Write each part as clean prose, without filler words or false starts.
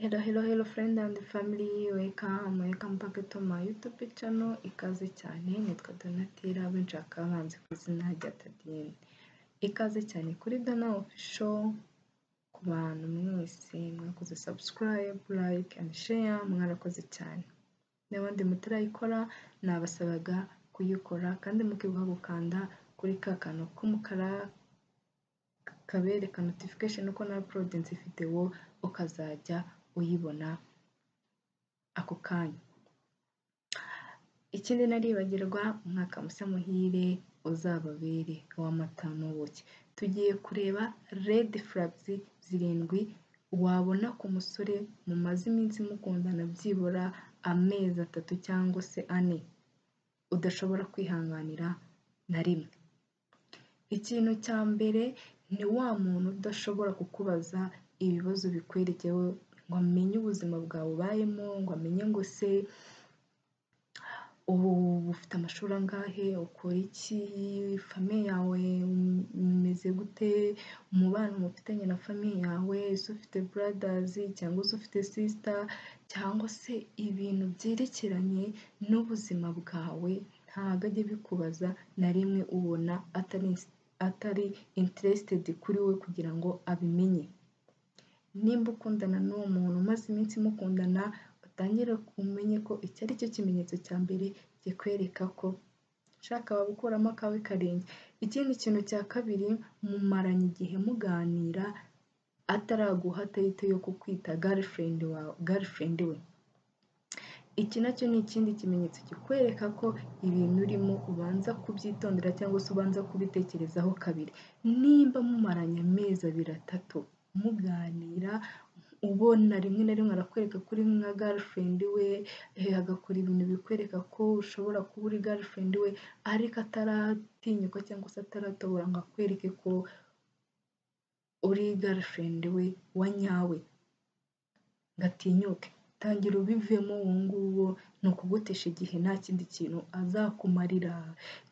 Hello friend and family, welcome back to my YouTube channel. Ikaze cyane, nitwa Donatilla benshaka banze ku izina rya Tadienne. Ikaze cyane kuri Dana Official, ku bantu mwese mwakoze subscribe, like and share, mwarakoze cyane. N'abandi mutarayikora nabasabaga kuyikora kandi mukibuka gukanda kuri ka kantu k'umukara kabereka notification uko na uploadinze video ukazajya uyibona ako kanya. Ikindi naribagirwa, umwaka mushya muhire uzababere w'amata n'ubuki. Tugiye kureba red flags 7 wabona ku musore mumaze iminsi mukundana byibura amezi 3 cyangwa se 4 udashobora kwihanganira na rimwe. Ikintu cya mbere ni wa muntu udashobora kukubaza ibibazo bikwerekeyeho ngo amenye ubuzima bwawe ubayemo, ngo amenye ngo se ubu ufite amashuri angahe, ukora iki, famiye yawe umeze gute, umubano mufitanye na famiye yawe, ese ufite brothers cyangwa se ufite sister, cyangwa se ibintu byerekeranye n'ubuzima bwawe ntabwo ajya bikubaza na rimwe, ubona atari interested kuri we kugira ngo abimenye. Nimba ukundana n'uwo muntu umaze iminsi mukundana, utangire kumenye ko iki ari cyo kimenyetso cya mbere kikwereka ko shaka wabukuramo akawe karenge. Ikindi kintu cya kabiri, mumaranye igihe muganira ataraguha title yo kukwita girlfriend we. Iki nacyo ni ikindi kimenyetso kikwereka ko ibintu urimo ubanza kubyitondera cyangwa se ubanza kubitekerezaho kabiri. Nimba mumaranye amezi 2-3 muganira, ubona rimwe na rimwe arakwereka kuri nka girlfriend we, agakora ibintu bikwereka ko ushobora kuba uri girlfriend we, ariko ataratinyuka cyangwa se ataratobora ngo akwereke ko uri girlfriend we wa nyawe, ngatinyuke tangira ubivemo. Uwo nguwo ni ukugutesha igihe, nta kindi kintu azakumarira.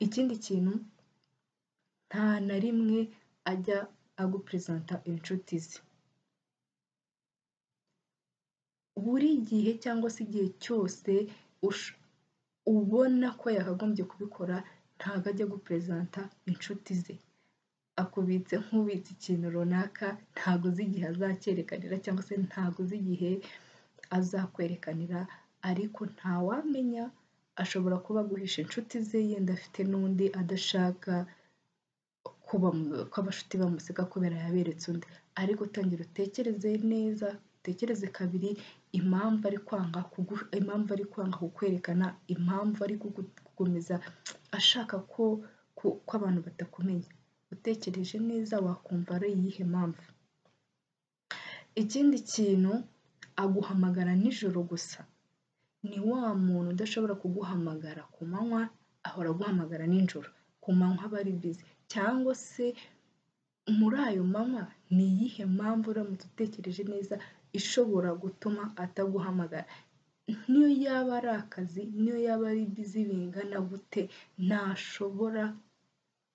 Ikindi kintu, nta na rimwe ajya agupresenta inshuti ze. Buri gihe cyangwa se igihe cyose ubona ko yakagombye kubikora, ntabwo ajya gupresenta inshuti ze. Akubitse nk'ubitse ikintu runaka, ntabwo uzi igihe azacyerekanira cyangwa se ntabwo uzi igihe azakwerekanira, ariko ntawamenya, ashobora kuba aguhisha inshuti ze, yenda afite n'undi adashaka ko abashuti bamuseka kubera yaberetse undi. Ariko tangira utekereze neza, utekereze kabiri impamvu ari kwanga kukwerekana, impamvu ari kugukomeza ashaka ko abantu batakumenya. Utekereje neza wakumva ari iyihe mpamvu. Ikindi kintu, aguhamagara nijoro gusa. Ni wa muntu udashobora kuguhamagara ku manywa, ahora aguhamagara nijoro. Ku manywa aba ari busy, cyangwa se muri ayo manywa ni iyihe mpamvu uramutse utekereje neza ishobora gutuma ataguhamagara. Niyo yaba ari akazi, niyo yaba ari busy bingana gute, ntashobora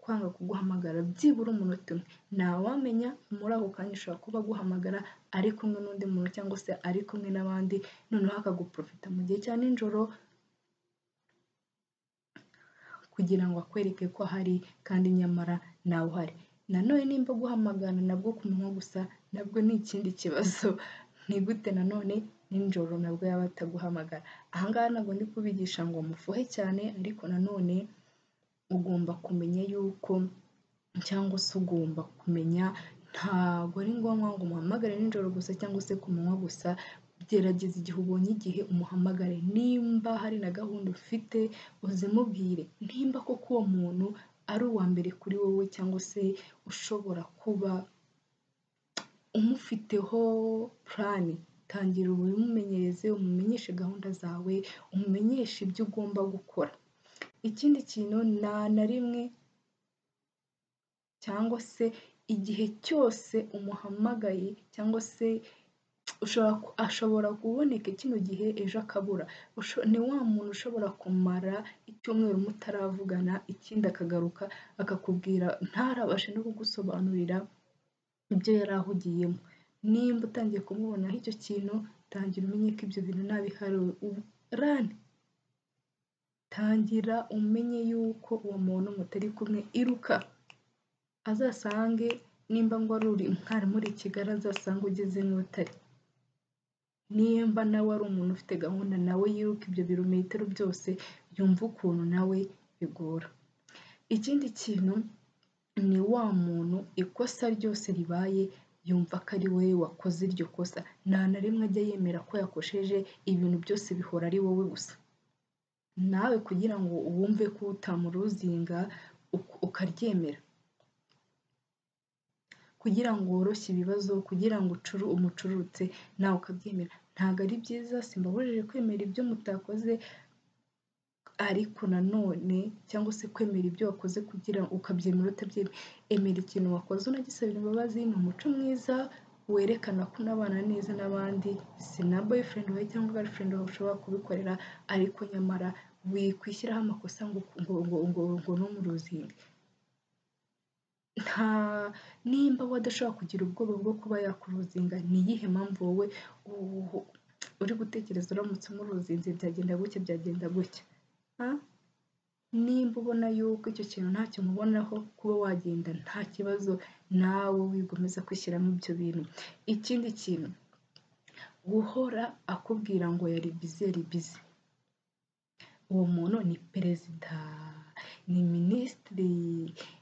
kwanga kuguhamagara byibura umunota umwe. Ntawamenya muri ako kanya ushobora kuba aguhamagara ari kumwe n'undi muntu cyangwa se ari kumwe n'abandi, noneho akaguprofita mu gihe cya nijoro kugira ngo akwereke ko ahari kandi nyamara nawe uhari. Nanone nimba aguhamagara nabwo ku manywa gusa, nabwo ni ikindi kibazo. Ni gute nanone nijoro nabwo yaba ataguhamagara? Aha ngaha ntabwo ndi kubigisha ngo mufuhe cyane, ariko nanone ugomba kumenya yuko, cyangwa se ugomba kumenya, ntabwo ari ngombwa ngo umuhamagare nijoro gusa cyangwa se ku manywa gusa. Gerageza igihe ubonye igihe umuhamagare. Nimba hari na gahunda ufite uzimubwire. Nimba koko uwo muntu ari uwa mbere kuri wowe cyangwa se ushobora kuba umufiteho plan, tangira ubimumenyereze, umumenyeshe gahunda zawe, umumenyeshe ibyo ugomba gukora. Ikindi kintu, nta na rimwe cyangwa se igihe cyose umuhamagaye cyangwa se ashobora kuboneka kino gihe ejo akabura. Ni wa muntu ushobora kumara icyumweru mutaravugana, ikindi akagaruka akakubwira ntarabashe no kugusobanurira ibyo yari ahugiyemo. nimba utangiye kumubonaho icyo kintu, tangira umenye ko ibyo bintu ntabihariwe, rani, tangira umenye yuko uwo muntu mutari kumwe, iruka, azasange nimba ngo mwari muri Kigali, azasange ugeze nk'utari, nimba nawe ari umuntu ufite gahunda, nawe yiruka ibyo birometero byose, yumva ukuntu nawe bigora. Ikindi kintu ni wa muntu ikosa ryose ribaye yumva ko ari wowe wakoze iryo kosa, nta na rimwe ajya yemera ko yakosheje, ibintu byose bihora ari wowe gusa. Nawe kugira ngo wumve ko utamuruzinga ukaryemera, kugira ngo woroshye ibibazo, kugira ngo umucurutse nawe ukabyemera, ntabwo ari byiza. Simbabujije kwemera ibyo mutakoze, ariko nanone cyangwa se kwemera ibyo wakoze kugira ngo ukabyemera utabyemera, emera ikintu wakoze unagisabira imbabazi, ni umuco mwiza werekana ko unabana neza n'abandi. Si na boyfriend wawe cyangwa girlfriend wawe ushobora kubikorera, ariko nyamara wikwishyiraho amakosa ngo ntumuruzinge. Nimba wadashobora kugira ubwoba bwo kuba yakuruzinga, ni iyihe mpamvu wowe uri gutekereza uramutse umuruzinze byagenda gutya byagenda gutya? Nimba ubona yuko icyo kintu ntacyo mubonaho, kuba wagenda nta kibazo, nawe wigomeza kwishyiramo ibyo bintu. Ikindi kintu, guhora akubwira ngo yari bizi, uwo muntu ni perezida, ni minisitiri,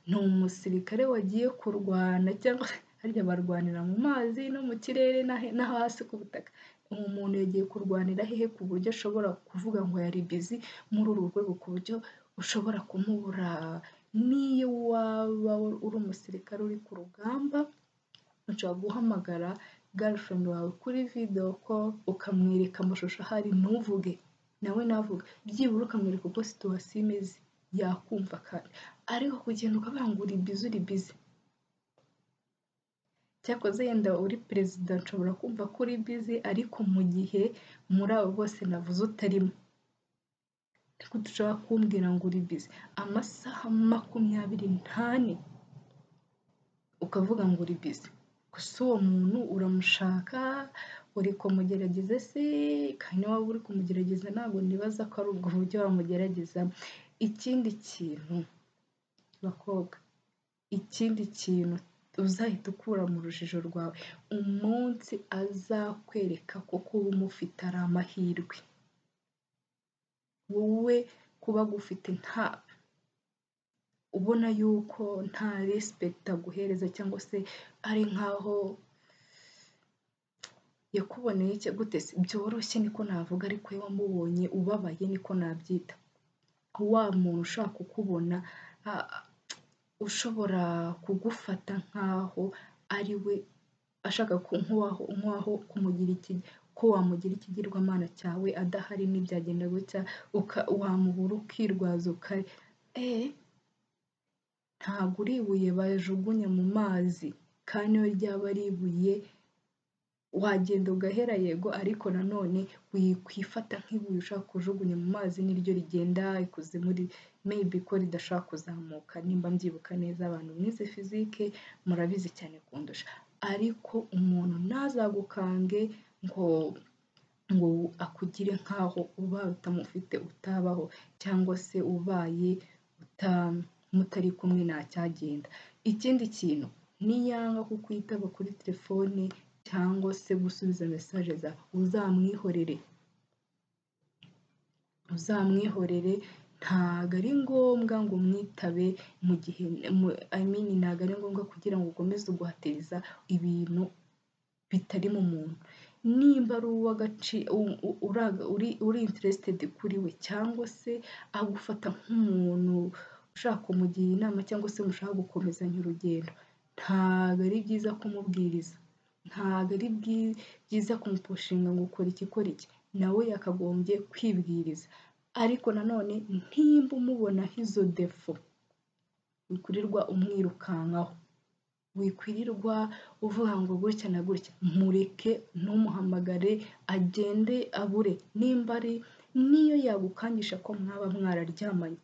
ni umusirikare wagiye kurwana, cyangwa harya barwanira mu mazi no mu kirere no hasi ku butaka. Uwo muntu yagiye kurwanira hehe ku buryo ashobora kuvuga ngo yari bizi muri uru rwego, ku buryo ushobora kumubura? Niyo waba uri umusirikare uri ku rugamba, ushobora guhamagara girlfriend wawe kuri video call, ukamwereka amashusho ahari, ntuvuge nawe navuga, byibura ukamwereka uko situation imeze, yakumva. kandi ariko kugenda ukavuga ngo uri bizi, cyakoze yenda uri perezida nshobora kumva ko uri bizi, ariko mu gihe muri abo bose navuze utarimo, ariko dushobora kumbwira ngo uri bizi amasaha 24 ukavuga ngo uri bizi, gusa uwo muntu uramushaka, uri kumugerageza se? Kandi waba uri kumugerageza, ntabwo nibaza ko ari ubwo buryo wamugerageza. Ikindi kintu bakobwa, ikindi kintu uzahita ukura mu rujijo rwawe, umunsi azakwereka ko kuba umufite ari amahirwe, wowe kuba agufite ubona yuko nta respect aguhereza, cyangwa se ari nkaho yakuboneye gute se, byoroshye niko navuga, ariko iyo wamubonye ubabaye niko nabyita. Wa muntu ushaka kukubona, ushobora kugufata nkaho ari we ashaka nkaho ko wamugira ikigirwamana cyawe, adahari n'ibyagenda gutya, wamubura ukirwaza ntabwo uri ibuye bajugunya mu mazi, kandi niyo ryaba ari ibuye wagenda ugahera, yego, ariko nanone wikwifata nk'ibuye ushaka kujugunya mu mazi, niryo rigenda ikuzimu, maybe ko ridashaka kuzamuka. Nimba mbyibuka neza, abantu mwize physique murabizi cyane kundusha. Ariko umuntu ntazagukange ngo akugire nkaho ubaye utamufite utabaho, cyangwa se ubaye mutari kumwe ntacyagenda. Ikindi kintu, niyanga kukwitaba kuri telefone cyangwa se gusubiza message zawe, uzamwihorere, ntabwo ari ngombwa ngo umwitabe mu gihe ntabwo ari ngombwa kugira ngo ukomeze uguhatiriza ibintu bitari mu muntu. Nimba ari uw'agaciro, uri interested kuri we, cyangwa se agufata nk'umuntu ushaka kumugira inama, cyangwa se mushaka gukomezanya urugendo, ntabwo ari byiza kumubwiriza, ntabwo ari byiza kumupushinga ngo ukora iki, nawe yakagombye kwibwiriza. Ariko nanone ntimba umubonaho izo defo, wikwirirwa umwirukankaho, wikwirirwa uvuga ngo gutya na gutya, mureke, ntumuhamagare, agende abure. Nimba ari niyo yagukangisha ko mwaba mwararyamanye,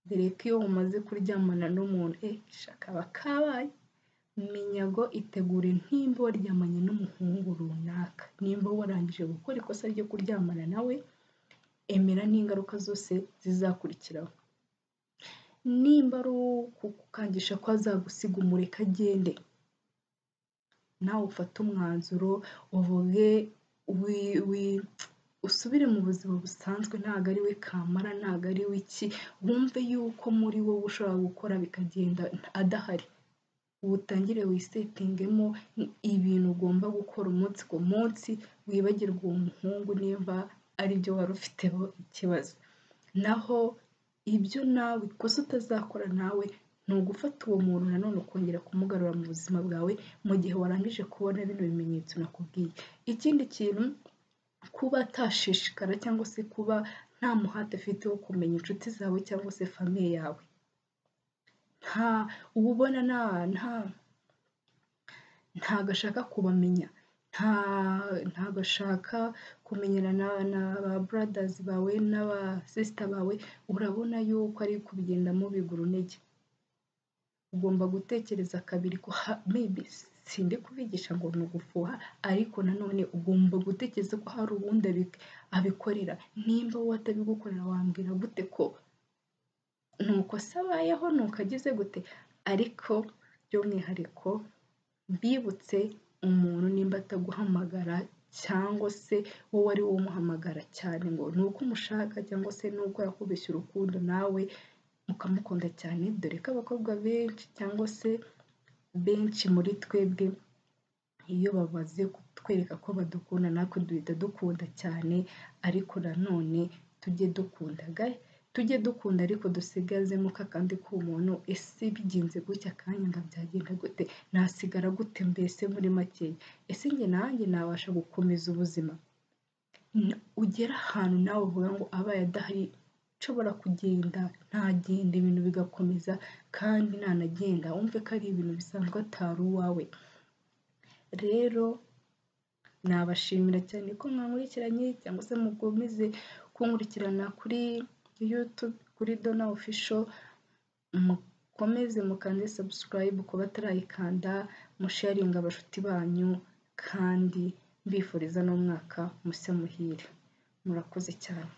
dore ko iyo umaze kuryamana n'umuntu shaka bakabaye, Minyago itegure nimba waryamanye n'umuhungu runaka, nimba warangije gukora ikosa ryo kuryamana nawe, emera n'ingaruka zose zizakurikiraho. Nimba ari ukukangisha ko azagusiga umureke agende, nawe ufate umwanzuro uvuge usubire mu buzima busanzwe, ntabwo ari we kamara, ntabwo ari we iki, wumve yuko muri wowe ushobora gukora bikagenda adahari. Utangire wisetingemo ibintu ugomba gukora umunsi ku munsi, wibagirwe uwo muhungu nimba ari byo wari ufiteho ikibazo. Naho ibyo nawe ikosa utazakora nawe ni ugufata uwo muntu nanone ukongera kumugarura mu buzima bwawe mu gihe warangije kubona bino bimenyetso nakubwiye. Ikindi kintu, kuba atashishikara cyangwa se kuba nta muhate afite wo kumenya inshuti zawe cyangwa se famiye yawe, uba ubona ntabwo ashaka kubamenya, ntabwo ashaka kumenyana na ba brothers bawe n'aba sister bawe, urabona yuko ari kubigendamo bigura intege. Ugomba gutekereza kabiri ko maybe sindi kubigisha ngo ni ugufuha, ariko nanone ugomba gutekereza ko hari uwundi abikorera. Nimba wowe atabigukorera wambwira gute ko nuko se abayeho, nuko agize gute? Ariko by'umwihariko mbibutse, umuntu nimba ataguhamagara cyangwa se wowe ari wowe umuhamagara cyane ngo ni uko umushaka cyangwa se nuko yakubeshya urukundo nawe mukamukunda cyane, dore ko abakobwa benshi cyangwa se benshi muri twebwe iyo bamaze kutwereka ko badukunda natwe duhita dukunda cyane. Ariko nanone tujye dukunda ariko dusigazemo kakandi k'umuntu, ese bigenze gutya akanya byagenda gute, nasigara gute mbese muri makeya, ese njye nanjye nabasha gukomeza ubuzima. Ugera ahantu nawe uvuga ngo abaye adahari nshobora kugenda, ntagenda ibintu bigakomeza, kandi nanagenda wumve ko ari ibintu bisanzwe atari uwawe. Rero nabashimira cyane ko mwankurikiranye cyangwa se mukomeze kunkurikirana kuri YouTube kuri Donna Official, mukomeze mukande subscribe ku batarayikanda, musharinga abashuti banyu, kandi mbifuriza n'umwaka mushya muhire. Murakoze cyane.